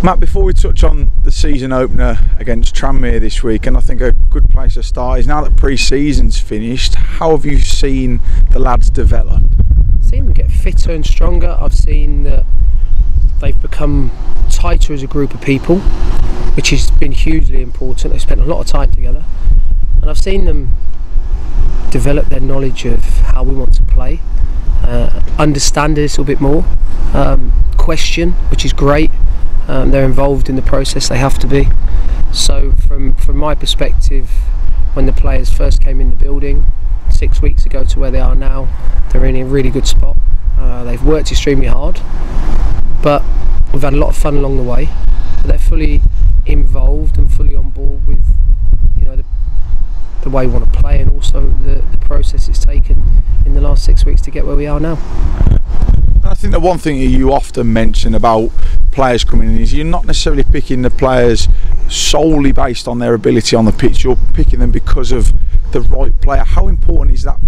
Matt, before we touch on the season opener against Tranmere this week, and I think a good place to start is now that pre-season's finished, how have you seen the lads develop? I've seen them get fitter and stronger. I've seen that they've become tighter as a group of people, which has been hugely important. They've spent a lot of time together, and I've seen them develop their knowledge of how we want to play, understand a little bit more, question, which is great. They're involved in the process, they have to be. So from my perspective, when the players first came in the building 6 weeks ago to where they are now, they're in a really good spot. They've worked extremely hard, but we've had a lot of fun along the way. But they're fully involved and fully on board with, you know, the way we want to play, and also the process it's taken in the last 6 weeks to get where we are now. I think the one thing you often mention about players coming in is you're not necessarily picking the players solely based on their ability on the pitch. You're picking them because of the right player. How important is that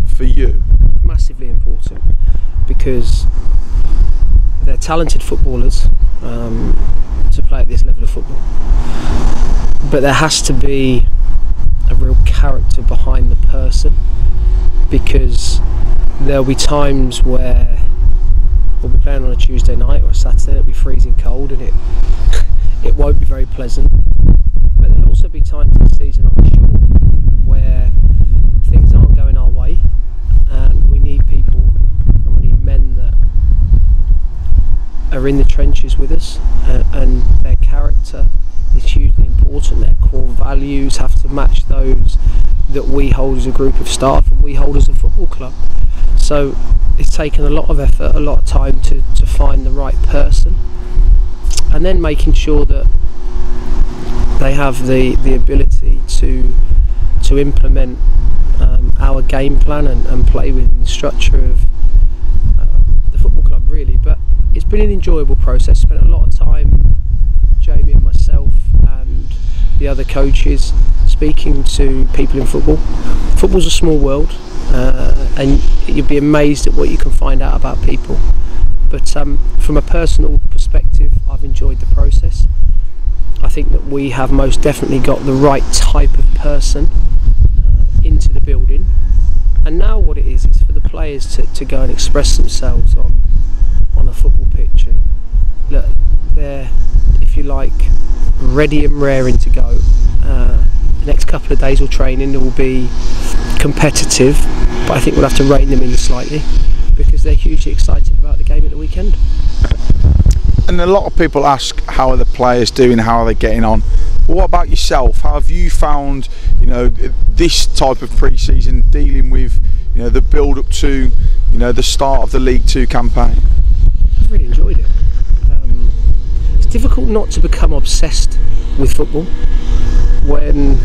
for you? Massively important, because they're talented footballers to play at this level of football, but there has to be a real character behind the person, because there'll be times where we'll be playing on a Tuesday night or a Saturday, it'll be freezing cold and it won't be very pleasant. But there'll also be times this season, I'm sure, where things aren't going our way, and we need people and we need men that are in the trenches with us, and their character is hugely important. Their core values have to match those that we hold as a group of staff and we hold as a football club. So it's taken a lot of effort, a lot of time to find the right person, and then making sure that they have the ability to implement our game plan and play within the structure of the football club, really. But it's been an enjoyable process. Spent a lot of time, Jamie and myself and the other coaches, speaking to people in football. Football's a small world, and you'd be amazed at what you can find out about people. But from a personal perspective, I've enjoyed the process. I think that we have most definitely got the right type of person into the building, and now what it is for the players to go and express themselves on a football pitch, and look, they're, if you like, ready and raring to go. The next couple of days of training will be competitive, but I think we'll have to rein them in slightly, because they're hugely excited about the game at the weekend. And a lot of people ask, how are the players doing, how are they getting on? But what about yourself? How have you found, you know, this type of pre-season, dealing with, you know, the build up to, you know, the start of the League Two campaign? I've really enjoyed it. It's difficult not to become obsessed with football when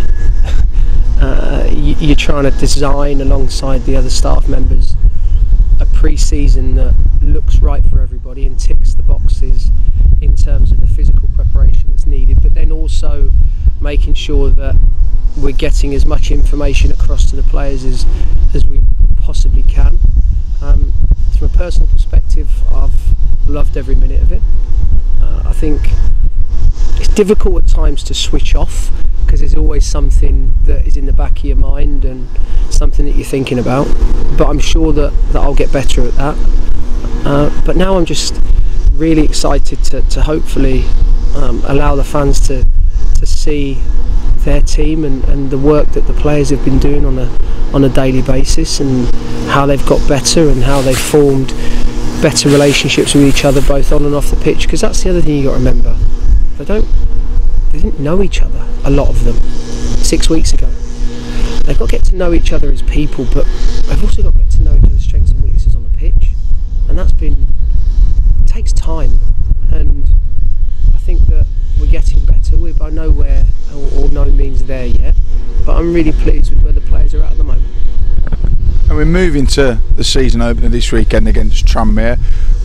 you're trying to design alongside the other staff members a pre-season that looks right for everybody and ticks the boxes in terms of the physical preparation that's needed, but then also making sure that we're getting as much information across to the players as we possibly can. From a personal perspective, I've loved every minute of it. I think it's difficult at times to switch off, because there's always something that is in the back of your mind and something that you're thinking about, but I'm sure that I'll get better at that. But now I'm just really excited to hopefully allow the fans to see their team and the work that the players have been doing on a daily basis, and how they've got better and how they've formed better relationships with each other, both on and off the pitch, because that's the other thing you got to remember. They didn't know each other, a lot of them, 6 weeks ago. They've got to get to know each other as people, but they've also got to get to know each other's strengths and weaknesses on the pitch, and it takes time, and I think that we're getting better. We're by nowhere or no means there yet, but I'm really pleased with where the players are at the moment. And we're moving to the season opener this weekend against Tranmere.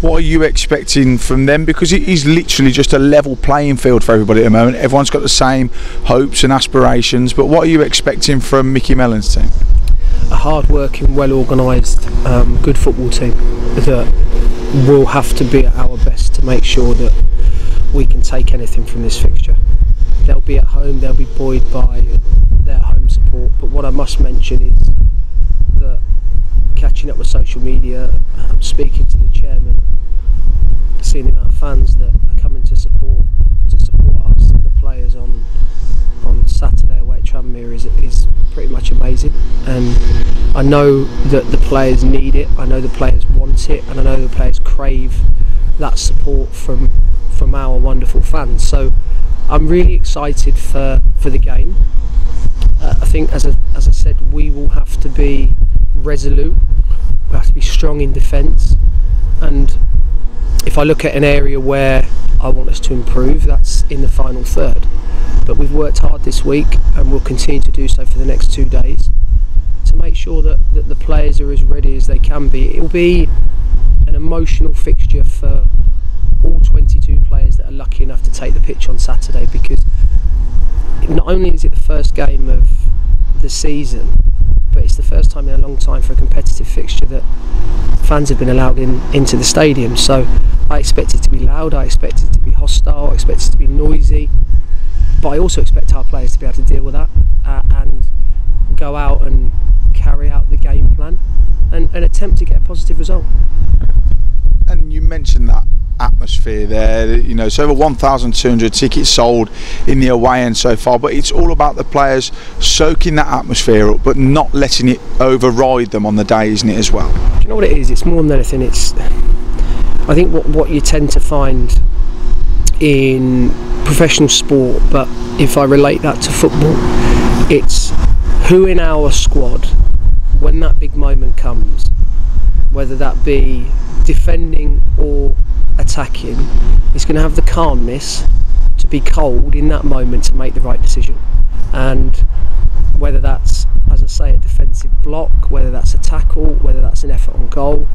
What are you expecting from them? Because it is literally just a level playing field for everybody at the moment. Everyone's got the same hopes and aspirations, but what are you expecting from Mickey Mellon's team? A hard-working, well-organised, good football team that will have to be at our best to make sure that we can take anything from this fixture. They'll be at home, they'll be buoyed by their home support, but what I must mention is that catching up with social media, speaking to the chairman, seeing the amount of fans that are coming to support us and the players on Saturday away at Tranmere is pretty much amazing. And I know that the players need it, I know the players want it, and I know the players crave that support from our wonderful fans. So I'm really excited for the game. I think, as I said, we will have to be resolute, we have to be strong in defence, and if I look at an area where I want us to improve, that's in the final third. But we've worked hard this week and we'll continue to do so for the next 2 days to make sure that the players are as ready as they can be. It will be an emotional fixture for all 22 players that are lucky enough to take the pitch on Saturday, because not only is it the first game of the season, but it's the first time in a long time for a competitive fixture that fans have been allowed into the stadium. So I expect it to be loud, I expect it to be hostile, I expect it to be noisy, but I also expect our players to be able to deal with that and go out and carry out the game plan and attempt to get a positive result. And you mentioned that atmosphere there, you know, so over 1,200 tickets sold in the away end so far, but it's all about the players soaking that atmosphere up but not letting it override them on the day, isn't it, as well? Do you know what it is? It's more than anything, I think what you tend to find in professional sport, but if I relate that to football, it's who in our squad, when that big moment comes, whether that be defending or attacking, is going to have the calmness to be cold in that moment to make the right decision. And whether that's, as I say, a defensive block, whether that's a tackle, whether that's an effort on goal,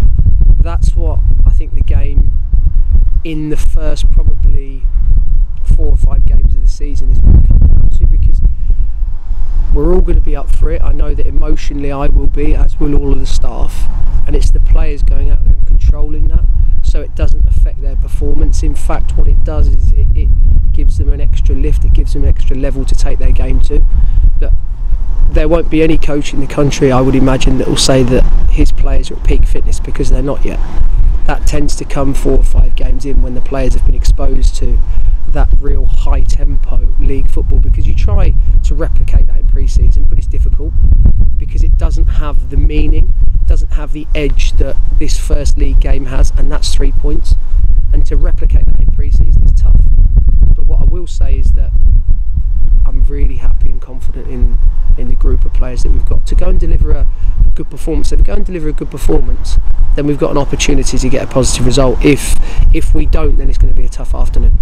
that's what I think the game in the first probably 4 or 5 games of the season is going to come down to, because we're all going to be up for it. I know that emotionally I will be, as will all of the staff, and it's the players going out there and controlling that so it doesn't affect their performance. In fact, what it does is it gives them an extra lift, it gives them an extra level to take their game to. Look, there won't be any coach in the country, I would imagine, that will say that his players are at peak fitness, because they're not yet. That tends to come 4 or 5 games in, when the players have been exposed to that real high tempo league football, because you try to replicate that in pre-season, but it's difficult because it doesn't have the meaning, doesn't have the edge that this first league game has, and that's 3 points, and to replicate that in pre-season is tough. But what I will say is that I'm really happy and confident in the group of players that we've got to go and deliver a good performance. If we go and deliver a good performance, then we've got an opportunity to get a positive result. If we don't, then it's going to be a tough afternoon.